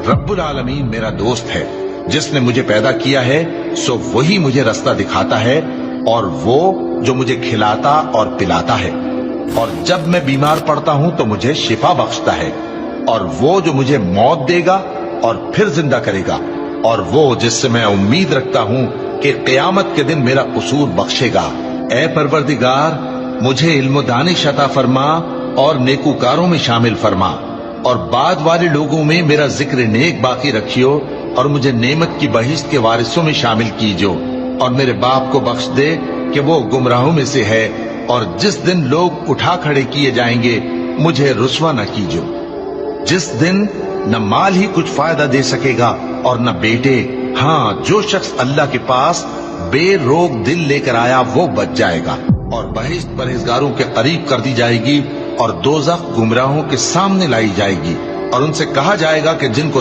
रब्बुल आलमीन मेरा दोस्त है, जिसने मुझे पैदा किया है सो वही मुझे रास्ता दिखाता है, और वो जो मुझे खिलाता और पिलाता है, और जब मैं बीमार पड़ता हूं तो मुझे शिफा बख्शता है, और वो जो मुझे मौत देगा और फिर जिंदा करेगा, और वो जिससे मैं उम्मीद रखता हूं कि क़यामत के दिन मेरा कसूर बख्शेगा। ए परवरदिगार, मुझे इल्म दानिश अता फरमा और नेकूकारों में शामिल फरमा, और बाद वाले लोगों में मेरा जिक्र नेक बाकी रखियो, और मुझे नेमत की बहिश्त के वारिसों में शामिल कीजो, और मेरे बाप को बख्श दे कि वो गुमराहों में से है, और जिस दिन लोग उठा खड़े किए जाएंगे मुझे रुस्वा न कीजो, जिस दिन न माल ही कुछ फायदा दे सकेगा और न बेटे। हाँ, जो शख्स अल्लाह के पास बेरोग दिल लेकर आया वो बच जाएगा, और बहिश्त परहेजगारों के करीब कर दी जाएगी, और दोज़ख गुमराहों के सामने लाई जाएगी, और उनसे कहा जाएगा कि जिनको